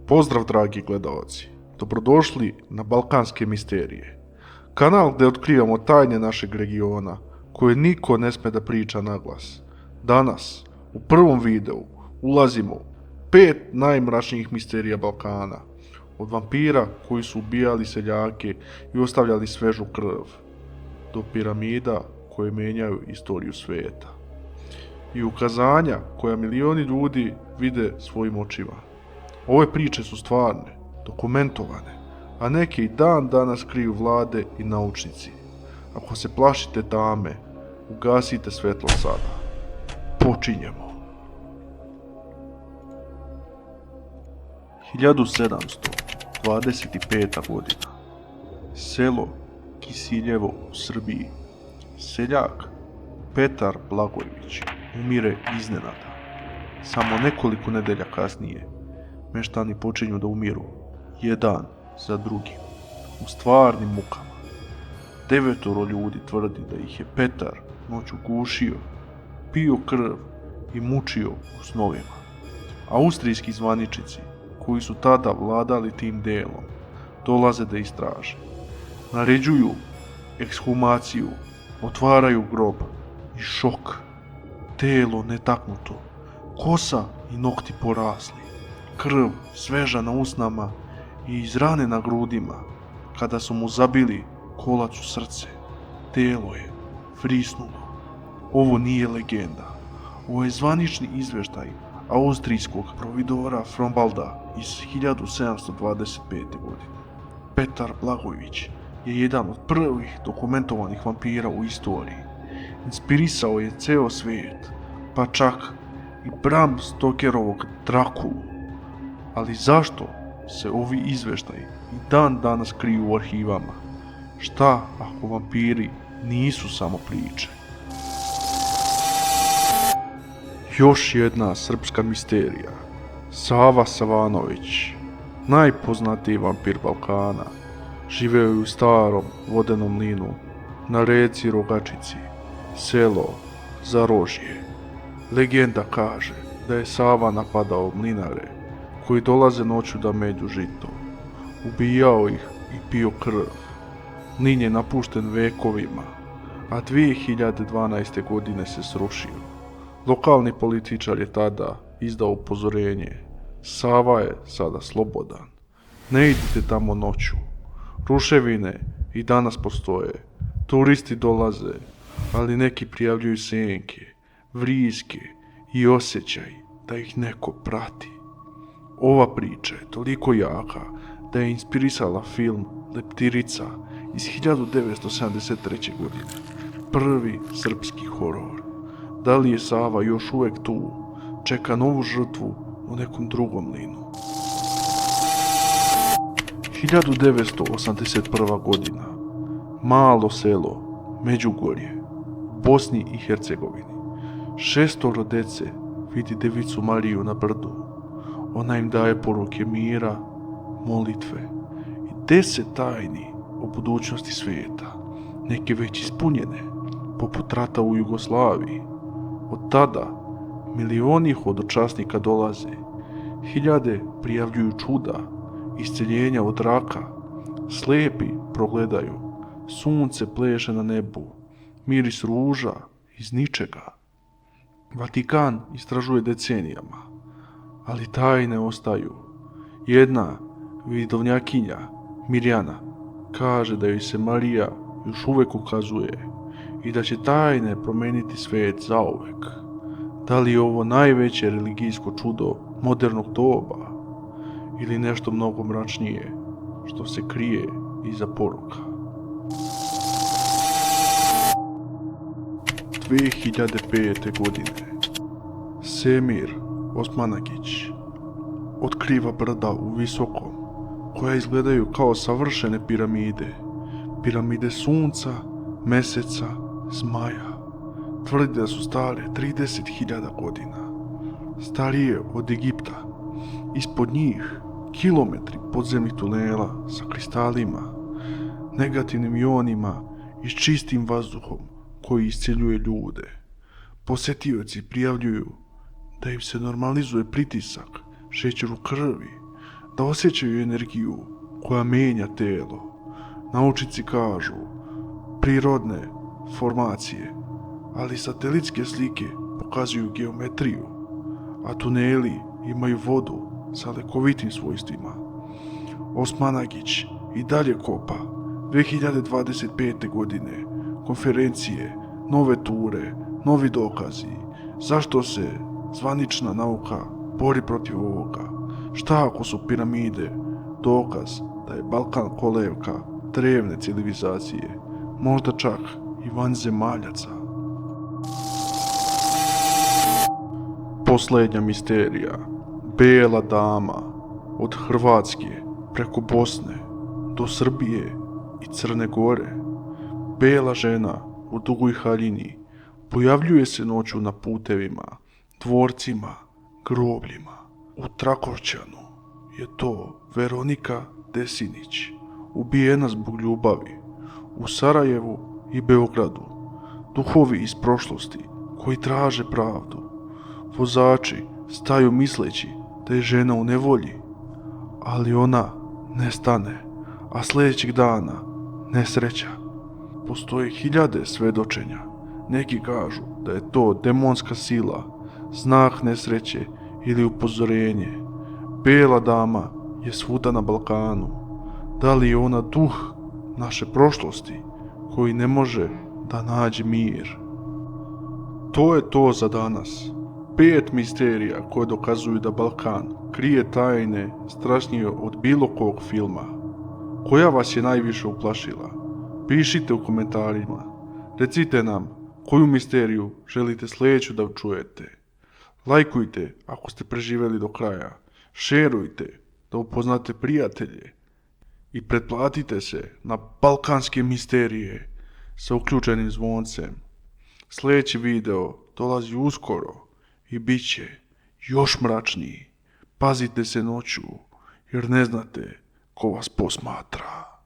Pozdrav dragi gledaoci, dobrodošli na Balkanske misterije, kanal gdje otkrivamo tajne našeg regiona koje niko ne sme da priča naglas. Danas, u prvom videu, ulazimo u 5 najmračnijih misterija Balkana, od vampira koji su ubijali seljake i ostavljali svežu krv, do piramida koje menjaju istoriju svijeta i ukazanja koja milioni ljudi vide svojim očima. Ove priče su stvarne, dokumentovane, a neke i dan danas kriju vlade i naučnici. Ako se plašite tame, ugasite svetlo sada. Počinjemo. 1725. godina. Selo Kisiljevo u Srbiji. Seljak Petar Blagojević umire iznenada. Samo nekoliko nedelja kasnije meštani počinju da umiru, jedan za drugim, u stvarnim mukama. 9 ljudi tvrdi da ih je Petar noću gušio, pio krv i mučio u snovima. Austrijski zvaničnici, koji su tada vladali tim delom, dolaze da istraže. Naređuju ekshumaciju, otvaraju grob i šok. Telo netaknuto, kosa i nokti porasli, krv sveža na usnama i iz rane na grudima. Kada su mu zabili kolac u srce, telo je vrisnulo. Ovo nije legenda, ovo je zvanični izveštaj austrijskog providora Frombalda iz 1725. godine. Petar Blagojević je jedan od prvih dokumentovanih vampira u istoriji. Inspirisao je ceo svijet, pa čak i Bram Stokerovog Drakulu. Ali zašto se ovi izveštaji i dan danas kriju u arhivama? Šta ako vampiri nisu samo priče? Još jedna srpska misterija. Sava Savanović, najpoznatiji vampir Balkana, živeo je u starom vodenom mlinu na reci Rogačici, selo Zarožje. Legenda kaže da je Sava napadao mlinare koji dolaze noću da među žito. Ubijao ih i pio krv. Mlin je napušten vekovima, a 2012. godine se srušio. Lokalni političar je tada izdao upozorenje. Sava je sada slobodan. Ne idite tamo noću. Ruševine i danas postoje. Turisti dolaze, ali neki prijavljuju senke, vriske i osjećaj da ih neko prati. Ova priča je toliko jaka da je inspirisala film Leptirica iz 1973. godine. Prvi srpski horor. Da li je Sava još uvek tu? Čeka novu žrtvu u nekom drugom mlinu. 1981. godina. Malo selo Međugorje, Bosni i Hercegovini. 6 dece vidi devicu Mariju na brdu. Ona im daje poruke mira, molitve i 10 tajni o budućnosti svijeta, neke već ispunjene, poput rata u Jugoslaviji. Od tada milioni hodočasnika dolaze, hiljade prijavljuju čuda, isceljenja od raka, slijepi progledaju, sunce pleše na nebu, miris ruža iz ničega. Vatikan istražuje decenijama, ali tajne ostaju. Jedna vidovnjakinja, Mirjana, kaže da joj se Marija još uvek ukazuje i da će tajne promeniti svijet zauvek. Da li je ovo najveće religijsko čudo modernog doba ili nešto mnogo mračnije što se krije iza poruka? 2005. godine. Semir Osmanagić otkriva brda u Visokom koja izgledaju kao savršene piramide. Piramide sunca, meseca, zmaja. Tvrdi da su stare 30.000 godina. Starije od Egipta. Ispod njih kilometri podzemnih tunela sa kristalima, negativnim ionima i s čistim vazduhom koji isceljuje ljude. Posetioci prijavljuju da im se normalizuje pritisak, šećer u krvi, da osjećaju energiju koja mijenja telo. Naučnici kažu prirodne formacije, ali satelitske slike pokazuju geometriju, a tuneli imaju vodu sa lekovitim svojstvima. Osmanagić i dalje kopa. 2025. godine konferencije, nove ture, novi dokazi. Zašto se zvanična nauka bori protiv ovoga? Šta ako su piramide dokaz da je Balkan kolevka drevne civilizacije, možda čak i vanzemaljaca? Posljednja misterija. Bijela dama od Hrvatske preko Bosne do Srbije i Crne Gore. Bijela žena u dugoj haljini pojavljuje se noću na putevima, dvorcima, grobljima. U Trakošćanu je to Veronika Desinić, ubijena zbog ljubavi. U Sarajevu i Beogradu duhovi iz prošlosti koji traže pravdu. Vozači staju misleći da je žena u nevolji, ali ona ne stane, a sljedećeg dana nesreća. Postoje hiljade svedočenja. Neki kažu da je to demonska sila, znak nesreće ili upozorenje. Bijela dama je svuda na Balkanu. Da li je ona duh naše prošlosti koji ne može da nađe mir? To je to za danas. 5 misterija koje dokazuju da Balkan krije tajne strašnije od bilo kog filma. Koja vas je najviše uplašila? Pišite u komentarima. Recite nam koju misteriju želite sljedeću da čujete. Lajkujte ako ste preživjeli do kraja. Šerujte da upoznate prijatelje. I pretplatite se na balkanske misterije sa uključenim zvoncem. Sljedeći video dolazi uskoro i bit će još mračniji. Pazite se noću jer ne znate ko vas posmatra.